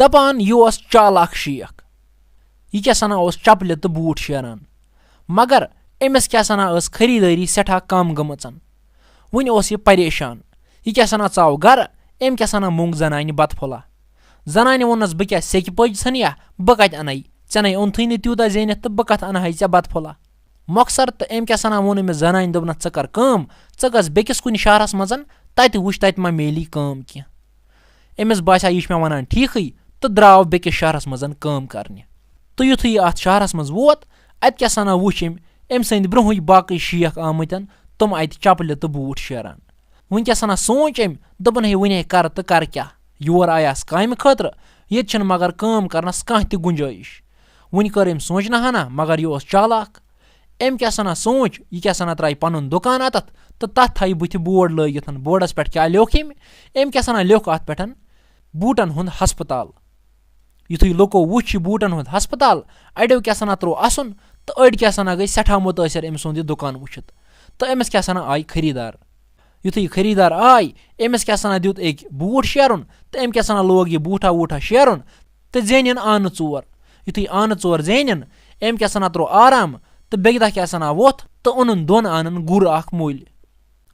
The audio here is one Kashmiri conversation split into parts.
دَپان یہِ اوس چالاک شیخ. یہِ کیٛاہ سنا اوس چپلہِ تہٕ بوٗٹھ شیران. مگر أمِس کیٛاہ سنا ٲس خریٖدٲری سٮ۪ٹھاہ کم گٔمٕژ. وُنہِ اوس یہِ پریشان. یہِ کیٛاہ سنا ژاو گرٕ. أمۍ کیٛاہ سنا موٚنگ زنانہِ بتہٕ پھوٚلہ. زنانہِ ووٚننس بہٕ کیٛاہ سیٚکہِ پٔج ژھٕنیا بہٕ کتہِ اَنَے ژےٚ نَے اوٚنتھٕے نہٕ تیوٗتاہ زیٖنِتھ تہٕ بہٕ کتھ اَنہٕ ژےٚ بتہٕ پھوٚلہ. مۄخصر تہٕ أمۍ کیٛاہ سنا ووٚن أمِس زنانہِ دوٚپنس ژٕ کر کٲم ژٕ گژھ بیٚکِس کُنہِ شہرس منٛز تتہِ وٕچھ تتہِ ما میلی کٲم کینٛہہ. أمِس باسیٛو یہِ چھُ مےٚ ونان ٹھیٖکھٕے تہٕ درٛاو بیٚکِس شہرس منٛز کٲم کرنہِ. تہٕ یُتھُے یہِ اتھ شہرس منٛز ووت اتہِ کیٛاہ سنا وٕچھ أمۍ سٕنٛدۍ برونٛہٕے باقٕے شیخ آمٕتۍ تِم اتہِ چپلہِ تہٕ بوٗٹھ شیران. وُنہِ کیٛاہ سنا سونٛچ أمۍ دوٚپُن ہے وُنہِ کر تہٕ کر کیٛاہ یور آیاس کامہِ خٲطرٕ ییٚتہِ چھنہٕ مگر کٲم کرنس کانٛہہ تہِ گُنجٲیِش. وُنہِ کٔر أمۍ سونٛچنا ہنا مگر یہِ اوس چالاک. أمۍ کیٛاہ سنا سونٛچ یہِ کیٛاہ سنا ترٛایہِ پنُن دُکان اتتھ تہٕ تتھ تھایہِ بٕتھِ بورڈ لٲگِتھ. بورڈس پٮ۪ٹھ کیٛاہ لیوٚکھ أمۍ کیٛاہ سنا لیوٚکھ اتھ پٮ۪ٹھ بوٗٹن ہُنٛد ہسپتال. یُتھُے لُکو وُچھ یہِ بوٗٹن ہُنٛد ہسپتال اڑیو کیٛاہ سنا تروو اَسُن تہٕ أڑۍ کیٛاہ سنا گٔے سٮ۪ٹھاہ مُتٲثر أمۍ سُنٛد یہِ دُکان وٕچھِتھ تہٕ أمِس کیٛاہ سنا آیہِ خریٖدار. یُتھُے یہِ خریٖدار آے أمِس کیٛاہ سنا دیُت أکۍ بوٗٹھ شیرُن تہٕ أمۍ کیٛاہ سنا لوگ یہِ بوٗٹھا ووٗٹھا شیرُن تہٕ زینِن آنہٕ ژور. یُتھُے آنہٕ ژور زینِن أمۍ کیٛاہ سنا تروو آرام تہٕ بیٚکہِ دۄہ کیٛاہ سنا ووٚتھ تہٕ اوٚنُن 2 آنن گُر اکھ مٔلۍ.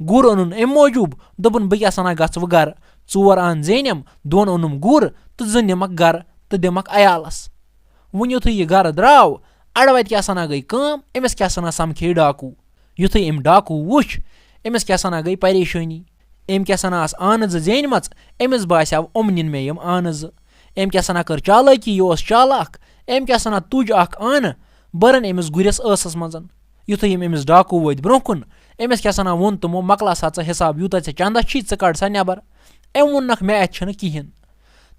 گُر اوٚنُن اَمہِ موٗجوٗب دوٚپُن بہٕ کیٛاہ سنا گژھٕ وۄنۍ گرٕ 4 آن زینِم 2 اوٚنُم گُر تہٕ 2 نِمکھ گرٕ تہٕ دِمکھ عیالس. وُنہِ یُتھُے یہِ گرٕ درٛاو اڑوَتہِ کیٛاہ سنا گٔے کٲم أمِس کیٛاہ سنا سمکھے ڈاکوٗ. یُتھُے أمۍ ڈاکوٗ وُچھ أمِس کیٛاہ سنا گٔے پریشٲنی. أمۍ کیٛاہ سنا آسہٕ آنہٕ 2 زینِمژ أمِس باسیو نِن مےٚ یِم آنہٕ 2. أمۍ کیٛاہ سنا کٔر چالٲکی یہِ اوس چالاک. أمۍ کیٛاہ سنا تُج اکھ آنہٕ بٔرٕن أمِس گُرِس ٲسس منٛز. یُتھُے یِم أمِس ڈاکوٗ وٲتۍ برونٛہہ کُن أمِس کیٛاہ سنا ووٚن تِمو مۄکلا سا ژٕ حِساب یوٗتاہ ژےٚ چندس چھی ژٕ کڑ سا نٮ۪بر. أمۍ ووٚننکھ مےٚ اَتہِ چھنہٕ کِہینۍ.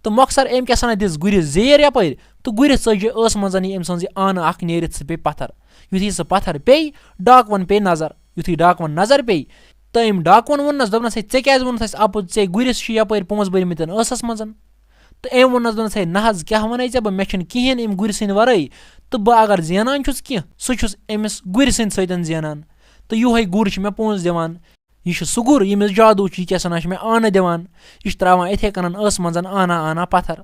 تہٕ مۄخصر أمۍ کیٛاہ سنا دِژ گُرِس زیٖر یپٲرۍ تہٕ گُرِس ژٔج ٲس منٛز یہِ أمۍ سٕنٛز یہِ آنہٕ اکھ نیٖرِتھ سُہ پیٚیہِ پتھر. یُتھُے سُہ پتھر پیٚیہِ ڈاکوَن پیٚیہِ نظر. یُتھُے ڈاکوَن نظر پیٚیہِ تہٕ أمۍ ڈاکوَن ووٚننس دوٚپنس ہے ژےٚ کیٛازِ ووٚنُتھ اَسہِ اَپُز ژےٚ گُرِس چھِ یپٲرۍ پونٛسہٕ بٔرمٕتۍ ٲسس منٛز. تہٕ أمۍ ووٚننس دوٚپنس ہے نہ حظ کیٛاہ وَنے ژےٚ بہٕ مےٚ چھُنہٕ کِہینۍ أمۍ گُرِ سٕنٛدِ ورٲے تہٕ بہٕ اگر زینان چھُس کینٛہہ سُہ چھُس أمِس گُرِ سٕنٛدِ سۭتۍ زینان تہٕ یِہوے گُر چھُ مےٚ پونٛسہٕ دِوان. یہِ چھُ سُہ گُر ییٚمِس جادوٗ چھُ یہِ کیٛاہ سنا چھُ مےٚ آنہٕ دِوان یہِ چھُ تراوان یِتھے کٔنن ٲسہٕ منٛز آنا پتھر.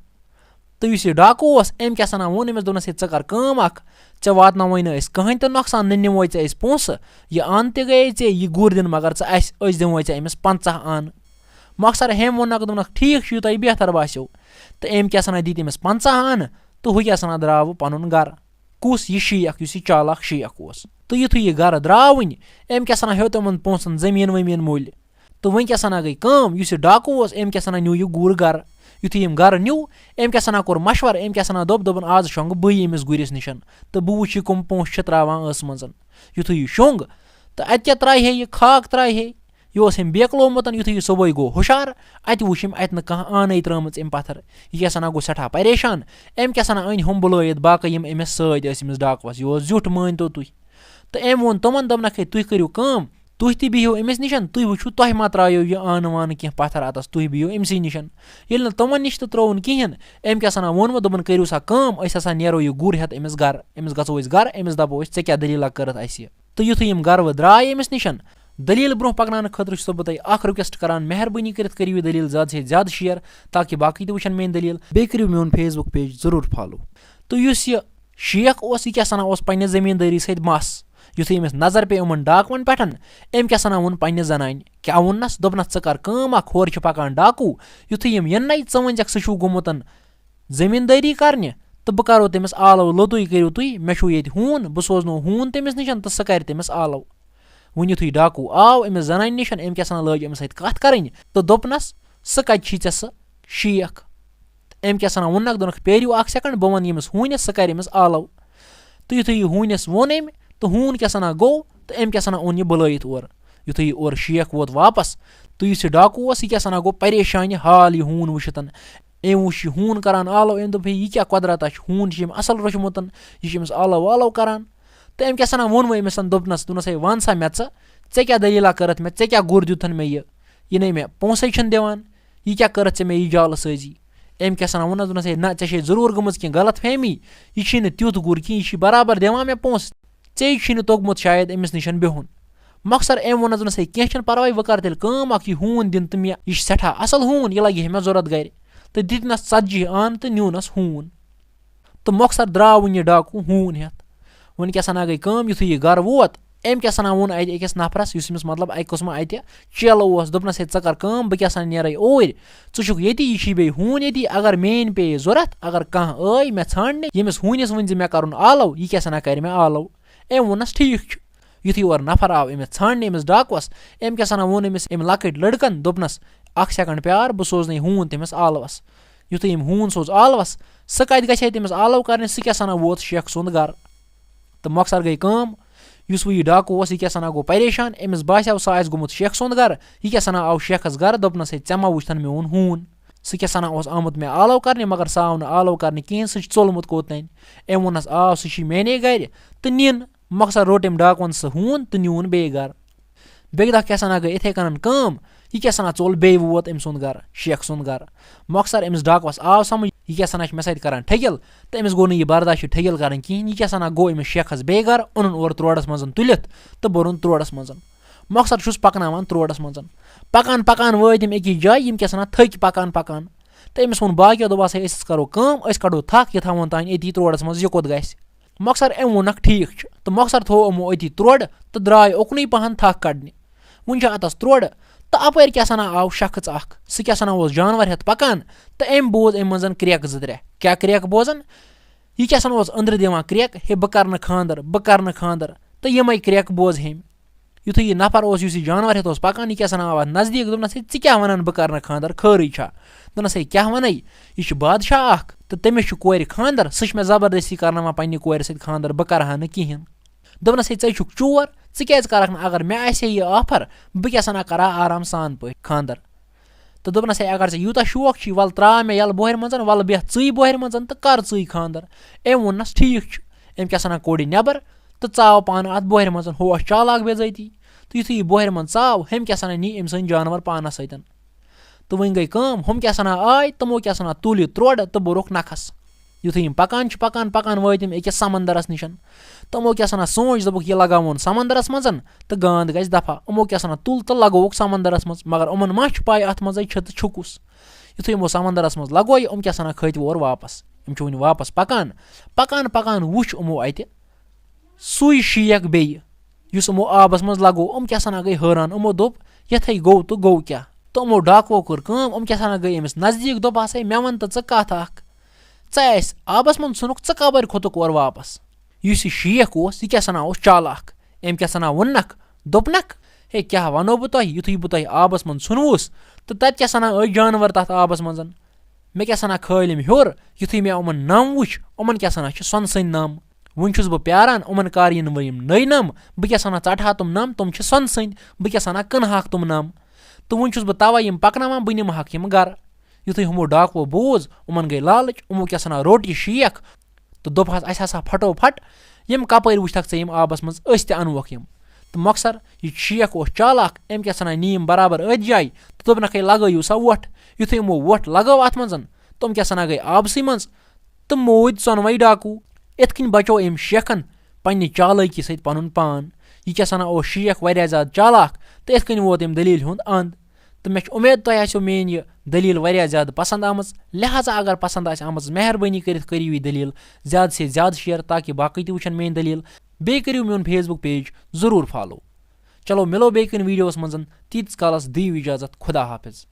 تہٕ یُس یہِ ڈاکوٗ اوس أمۍ کیٛاہ سنا ووٚن أمِس دوٚپنس ہے ژٕ کر کٲم اکھ ژےٚ واتناوے نہٕ أسۍ کٕہٕنۍ تہِ نۄقصان نہ نِموے ژےٚ أسۍ پونٛسہٕ یہِ آنہٕ تہِ گٔیے ژےٚ یہِ گُر دِنہٕ مگر ژٕ أسۍ دِموے ژےٚ أمِس 50 آنہٕ. مۄخصر ہیٚمۍ ووٚنکھ دوٚپنکھ ٹھیٖک چھُ یوٗتاہ یہِ بہتر باسیو. تہٕ أمۍ کیٛاہ سنا دِتۍ أمِس 50 آنہٕ تہٕ ہُہ کیٛاہ سنا درٛاو پنُن گرٕ. کُس یہِ شیخ یُس یہِ چالاک شیخ اوس. تہٕ یُتھُے یہِ گرٕ درٛاو وٕنہِ أمۍ کیٛاہ سنا ہیوٚت یِمن پونٛسن زٔمیٖن ؤمیٖن مٔلۍ. تہٕ وۄنۍ کیٛاہ سنا گٔے کٲم یُس یہِ ڈاکوٗ اوس أمۍ کیٛاہ سنا نیوٗ یہِ گُر گرٕ. یُتھُے أمۍ گرٕ نیوٗ أمۍ کیٛاہ سنا کوٚر مشور أمۍ کیٛاہ سنا دوٚپُن آز شۄنٛگہٕ بٕے أمِس گُرِس نِش تہٕ بہٕ وٕچھِ یہِ کٕم پونٛسہٕ چھِ تراوان ٲسہٕ منٛز. یُتھُے یہِ شۄنٛگ تہٕ اَتہِ کیٛاہ ترٛایہِ ہے یہِ خاک ترٛایہِ ہے یہِ اوس أمۍ بیکلومُت. یُتھُے یہِ صُبحٲے گوٚو ہُشار اَتہِ وٕچھ أمۍ اَتہِ نہٕ کانٛہہ آنٕے ترٲمٕژ أمۍ پتھر. یہِ کیٛاہ سنا گوٚو سٮ۪ٹھاہ پریشان. أمۍ کیٛاہ سنا أنۍ ہُم بُلٲیِتھ باقٕے یِم أمِس سۭتۍ ٲسۍ أمِس ڈاکوَس یہِ اوس زیُٹھ مٲنۍتو تُہۍ. تہٕ أمۍ ووٚن تِمن دوٚپنکھ ہے تُہۍ کٔرِو کٲم تُہۍ تہِ بِہِو أمِس نِش تُہۍ وٕچھِو تۄہہِ ما ترٛایو یہِ آنہٕ وانہٕ کینٛہہ پتھر اَتس تُہۍ بِہِو أمسٕے نِش. ییٚلہِ نہٕ تِمن نِش تہِ ترٛووُن کِہینۍ أمۍ کیٛاہ سنا ووٚنمُت دوٚپُن کٔرِو سا کٲم أسۍ ہسا نیرو یہِ گُر ہٮ۪تھ أمِس گرٕ أمِس گژھو أسۍ گرٕ أمِس دپو أسۍ ژےٚ کیٛاہ دٔلیٖلہ کٔرٕتھ اَسہِ. تہٕ یُتھُے یِم گرٕ درٛاے أمِس نِش دٔلیٖل برونٛہہ پکناونہٕ خٲطرٕ چھُسو بہٕ تۄہہِ اکھ رِکویسٹ کران مہربٲنی کٔرِتھ کٔرِو یہِ دٔلیٖل زیادٕ سے زیادٕ شِیر تاکہِ باقٕے تہِ وٕچھن میٲنۍ دٔلیٖل. بیٚیہِ کٔرِو میون فیس بُک پیج ضروٗر فالو. تہٕ یُس یہِ شیخ اوس یہِ کیٛاہ سنا اوس پننہِ زٔمیٖندٲری سۭتۍ مس. یُتھُے أمِس نظر پیٚیہِ یِمن ڈاکوَن پٮ۪ٹھ أمۍ کیٛاہ سنا ووٚن پننہِ زنانہِ کیٛاہ ووٚننس دوٚپنس ژٕ کر کٲم اکھ ہورٕ چھِ پکان ڈاکوٗ یُتھُے یِم یِنَے ژٕ ؤنزٮ۪کھ سُہ چھُو گوٚمُت زٔمیٖندٲری کرنہِ تہٕ بہٕ کرو تٔمِس آلو لوٚتُے کٔرِو تُہۍ مےٚ چھُو ییٚتہِ ہوٗن بہٕ سوزنو ہوٗن تٔمِس نِش تہٕ سُہ کرِ تٔمِس آلو. وۄنۍ یُتھُے ڈاکوٗ آو أمِس زنانہِ نِش أمۍ کیٛاہ سنا لٲج أمِس سۭتۍ کتھ کرٕنۍ تہٕ دوٚپنس سُہ کتہِ چھی ژےٚ سُہ شیخ. أمۍ کیٛاہ سنا ووٚننکھ دوٚپنکھ پیٲرِو اکھ سیکنڈ بہٕ وَنہٕ ییٚمِس ہوٗنِس سُہ کرِ أمِس آلو. تہٕ یُتھُے یہِ ہوٗنِس ووٚن أمۍ تہٕ ہوٗن کیٛاہ سنا گوٚو تہٕ أمۍ کیٛاہ سنا اوٚن یہِ بُلٲیِتھ اورٕ. یُتھُے یہِ اورٕ شیخ ووت واپس تہٕ یُس یہِ ڈاکوٗ اوس یہِ کیٛاہ سنا گوٚو پریشانہِ حال یہِ ہوٗن وٕچھِتھ. أمۍ وٕچھ یہِ ہوٗن کران آلو أمۍ دوٚپ ہے یہِ کیٛاہ قۄدرتا چھُ ہوٗن چھُ أمۍ اَصٕل روٚچھمُت یہِ چھُ أمِس آلو والو کران. تہٕ أمۍ کیٛاہ سنا ووٚن وۄنۍ أمِس دوٚپنس ہے وَن سا مےٚ ژےٚ کیٛاہ دٔلیٖلہ کٔرٕتھ مےٚ ژےٚ کیٛاہ گُر دیُتھن مےٚ یہِ نَے مےٚ پونٛسَے چھُنہٕ دِوان یہِ کیٛاہ کٔرٕتھ ژےٚ مےٚ یہِ جالہٕ سٲزی. أمۍ کیٛاہ سنا ووٚننس ہے نہ ژےٚ چھے ضروٗر گٔمٕژ کینٛہہ غلط فہمی یہِ چھی نہٕ تیُتھ گُر کینٛہہ یہِ چھِ برابر دِوان مےٚ پونٛسہٕ ژےٚ چھُے نہٕ توٚگمُت شاید أمِس نِش بِہُن. مۄخصر أمۍ ووٚننس ہے کینٛہہ چھُنہٕ پرواے وۄنۍ کر تیٚلہِ کٲم اکھ یہِ ہوٗن دِنہٕ تہٕ مےٚ یہِ چھُ سٮ۪ٹھاہ اَصٕل ہوٗن یہِ لگہِ ہے مےٚ ضوٚرتھ گرِ. تہٕ دِتنَس 40 اَن تہٕ نیوٗنَس ہوٗن تہٕ مۄخصر درٛاو وۄنۍ یہِ ڈاکوٗ ہوٗن ہٮ۪تھ. وۄنۍ کیٛاہ سنا گٔے کٲم یُتھُے یہِ گرٕ ووت أمۍ کیٛاہ سنا ووٚن اَتہِ أکِس نفرَس یُس أمِس مطلب اَکہِ قٕسمہٕ اَتہِ چیلہٕ اوس دوٚپنَس ہے ژٕ کر کٲم بہٕ کیٛاہ سا نیرَے اوٗرۍ ژٕ چھُکھ ییٚتی یہِ چھی بیٚیہِ ہوٗن ییٚتی اگر میٛٲنۍ پیٚیہِ ضوٚرَتھ اگر کانٛہہ ٲے مےٚ ژھانٛڈنہِ ییٚمِس ہوٗنِس ؤنۍ زِ مےٚ کَرُن آلو یہِ کیٛاہ سنا کَرِ مےٚ آلو. أمۍ ووٚننَس ٹھیٖک چھُ. یُتھُے اورٕ نفر آو أمِس ژھانٛڈنہِ أمِس ڈاکوَس أمۍ کیٛاہ سنا ووٚن أمِس أمۍ لۄکٕٹۍ لٔڑکَن دوٚپنَس 1 سٮ۪کنٛڈ پیار بہٕ سوزنَے ہوٗن تٔمِس آلوَس. یُتھُے أمۍ ہوٗن سوز آلوَس سُہ کَتہِ گژھِ ہے تٔمِس آلو کَرنہِ سُہ کیٛاہ سنا ووت شیخہٕ سُنٛد گَرٕ تہٕ مۄخصر گٔے کٲم یُس وۄنۍ یہِ ڈاکوٗ اوس یہِ کیٛاہ سنا گوٚو پریشان أمِس باسیو سُہ آسہِ گوٚمُت شیخہٕ سُنٛد گَرٕ یہِ کیٛاہ سنا آو شیخَس گَرٕ دوٚپنَس ہے ژےٚ ما وٕچھتَن میون ہوٗن سُہ کیٛاہ سنا اوس آمُت مےٚ آلو کَرنہِ مگر سُہ آو نہٕ آلو کَرنہِ کِہیٖنۍ سُہ چھُ ژوٚلمُت کوٚت تانۍ. أمۍ ووٚننَس آو سُہ چھِ میانے گَرِ تہٕ نِن مۄخصر روٚٹ أمۍ ڈاکوَن سُہ ہوٗن تہٕ نیوٗن بیٚیہِ گَرٕ. بیٚکہِ دۄہ کیٛاہ سنا گٔے یِتھَے کٔنۍ کٲم یہِ کیٛاہ سنا ژوٚل بیٚیہِ ووت أمۍ سُنٛد گَرٕ شیخہٕ سُنٛد گَرٕ مۄخصر أمِس ڈاکوَس آو سَمٕجھ یہِ کیٛاہ سنا چھِ مےٚ سۭتۍ کَران ٹھٔگِل تہٕ أمِس گوٚو نہٕ یہِ برداش ٹھٔگِل کَرٕنۍ کِہیٖنۍ یہِ کیٛاہ سنا گوٚو أمِس شیخَس بیٚیہِ گَرٕ اوٚنُن اورٕ تروڑَس منٛز تُلِتھ تہٕ بوٚرُن تروڑَس منٛز مۄخصر چھُس پَکناوان تروڑَس منٛز پَکان پَکان وٲتۍ یِم أکِس جایہِ یِم کیٛاہ سنا تھٔکۍ پَکان پَکان تہٕ أمِس ووٚن باقیو دوٚپہَس ہے أسۍ کَرو کٲم أسۍ کَڑو تھَکھ یہِ تھاوون تانۍ أتی تروڑَس منٛز یہِ کوٚت گژھِ مۄخصر أمۍ ووٚنکھ ٹھیٖک چھُ تہٕ مۄخصر تھوٚو یِمو أتی تروڑٕ تہٕ درٛاے اُکنُے پَہَن تھَکھ کَڑنہِ. وٕنہِ چھُ اَتَس تروڑٕ تہٕ اَپٲرۍ کیٛاہ سنا آو شخص اَکھ سُہ کیٛاہ سنا اوس جانوَر ہٮ۪تھ پَکان تہٕ أمۍ بوز أمۍ منٛز کرٛٮ۪کہٕ 2-3 کیٛاہ کرٛٮ۪کہٕ بوزان یہِ کیٛاہ سنا اوس أنٛدرٕ دِوان کرٛٮ۪کہٕ ہے بہٕ کَرٕ نہٕ خانٛدر تہٕ یِمَے کرٛٮ۪کہٕ بوزٕ ہیٚمۍ. یُتھُے یہِ نفر اوس یُس یہِ جانوَر ہٮ۪تھ اوس پَکان یہِ کیٛاہ سنا آو اَتھ نزدیٖک دوٚپنَس ہے ژٕ کیٛاہ وَنان بہٕ کَرٕ نہٕ خانٛدر خٲرٕے چھا دوٚپنَس ہے کیٛاہ وَنَے یہِ چھُ بادشاہ اَکھ تہٕ تٔمِس چھُ کورِ خانٛدر سُہ چھُ مےٚ زبردستی کَرناوان پنٛنہِ کورِ سۭتۍ خانٛدر بہٕ کَرٕ ہا نہٕ کِہیٖنۍ. دوٚپنَس ہے ژٕ چھُکھ چور ژٕ کیٛازِ کَرکھ نہٕ اگر مےٚ آسہِ ہے یہِ آفر بہٕ کیٛاہ سنا کَرٕ ہا آرام سان پٲٹھۍ خانٛدر تہٕ دوٚپنَس ہے اگر ژےٚ یوٗتاہ شوق چھُے وَلہٕ ترٛاو مےٚ یَلہٕ بوہرِ منٛز وَلہٕ بیٚہہ ژٕے بوہرِ منٛز تہٕ کَر ژٕے خانٛدر. أمۍ ووٚننَس ٹھیٖک چھُ. أمۍ کیٛاہ سنا کوٚڑ یہِ نٮ۪بر تہٕ ژاو پانہٕ اَتھ بوہرِ منٛز ہُہ اوس چالاک بےزٲتی تہٕ یُتھُے یہِ بوہرِ منٛز ژاو ہُمۍ کیٛاہ سنا نی أمۍ سٕنٛدۍ جانوَر پانَس سۭتۍ تہٕ وۄنۍ گٔے کٲم ہُم کیٛاہ سنا آے تِمو کیٛاہ سنا تُل یہِ تروڑٕ تہٕ بوٚرُکھ نَکھَس. یُتھُے یِم پَکان چھِ پَکان پَکان وٲتۍ یِم أکِس سَمنٛدرَس نِش تِمو کیٛاہ سنا سونٛچ دوٚپُکھ یہِ لگاوون سَمنٛدرَس منٛز تہٕ گانٛد گژھِ دَفا یِمو کیٛاہ سنا تُل تہٕ لگووُکھ سَمنٛدرَس منٛز مگر یِمَن ما چھُ پاے اَتھ منٛزٕے چھِ تہٕ چھُکُس. یُتھُے یِمو سَمنٛدرَس منٛز لگوو یِم کیٛاہ سنا کھٔتۍ اورٕ واپَس یِم چھِ وٕنہِ واپَس پَکان پَکان پَکان وٕچھ یِمو اَتہِ سُے شیخ بیٚیہِ یُس یِمو آبَس منٛز لگوو یِم کیٛاہ سنا گٔے حٲران یِمو دوٚپ یِتھَے گوٚو تہٕ گوٚو کیٛاہ تہٕ یِمو ڈاکوو کٔر کٲم یِم کیٛاہ سنا گٔے أمِس نزدیٖک دوٚپہَس ہے مےٚ وَن تہٕ ژٕ کَتھ اَکھ ژٕ اَسہِ آبَس منٛز ژھٕنُکھ ژٕ کَپٲرۍ کھوٚتُکھ اورٕ واپَس. یُس یہِ شیخ اوس یہِ کیٛاہ سنا اوس چالاک أمۍ کیٛاہ سنا ووٚننَکھ دوٚپنَکھ ہے کیٛاہ وَنو بہٕ تۄہہِ یُتھُے بہٕ تۄہہِ آبَس منٛز ژھٕنوُس تہٕ تَتہِ کیٛاہ سنا ٲسۍ جانوَر تَتھ آبَس منٛز مےٚ کیٛاہ سنا کھٲلۍ یِم ہیوٚر یُتھُے مےٚ یِمَن نَم وٕچھ یِمَن کیٛاہ سنا چھِ سۄنہٕ سٕنٛدۍ نَم وٕنۍ چھُس بہٕ پیاران یِمَن کَر یِنہٕ وۄنۍ یِم نٔے نَم بہٕ کیٛاہ سنا ژَٹہٕ ہا تِم نَم تِم چھِ سۄنہٕ سٕنٛدۍ بہٕ کیٛاہ سنا کٕنہٕ ہاکھ تِم نَم تہٕ وٕنۍ چھُس بہٕ تَوَے یِم پَکناوان بہٕ نِمہٕ ہاکھ یِم گَرٕ. یُتھُے ہُمو ڈاکوو بوٗز یِمَن گٔے لالٕچ یِمو کیٛاہ سنا روٚٹ یہِ شیخ تہٕ دوٚپہَس اَسہِ ہسا پھٹو پھٹ یِم کَپٲرۍ وٕچھتَکھ ژےٚ یِم آبَس منٛز أسۍ تہِ اَنوکھ یِم تہٕ مۄخصر یہِ شیخ اوس چالاک أمۍ کیٛاہ سنا نی یِم برابر أتھۍ جایہِ تہٕ دوٚپنَکھ ہے لگٲیِو سا وۄٹھ یُتھُے یِمو وۄٹھ لگٲو اَتھ منٛز تِم کیٛاہ سنا گٔے آبسٕے منٛز تہٕ موٗدۍ ژۄنوَے ڈاکوٗ. یِتھ کٔنۍ بچو أمۍ شیخَن پنٛنہِ چالٲکی سۭتۍ پَنُن پان. یہِ کیٛاہ سنا اوس شیخ واریاہ زیادٕ چالاک تہٕ یِتھ کٔنۍ ووت أمۍ دٔلیٖلہِ ہُنٛد اَنٛد تہٕ مےٚ چھِ اُمید تۄہہِ آسیو میٛٲنۍ یہِ دٔلیٖل واریاہ زیادٕ پَسنٛد آمٕژ لہٰذا اگر پَسنٛد آسہِ آمٕژ مہربٲنی کٔرِتھ کٔرِو یہِ دٔلیٖل زیادٕ سے زیادٕ شِیَر تاکہِ باقٕے تہِ وٕچھن میٛٲنۍ دٔلیٖل بیٚیہِ کٔرِو میون فیس بُک پیج ضروٗر فالو. چلو مِلو بیٚیہِ کُنہِ ویٖڈیوَس منٛز تیٖتِس کالَس دِیِو اِجازت خۄدا حافِظ.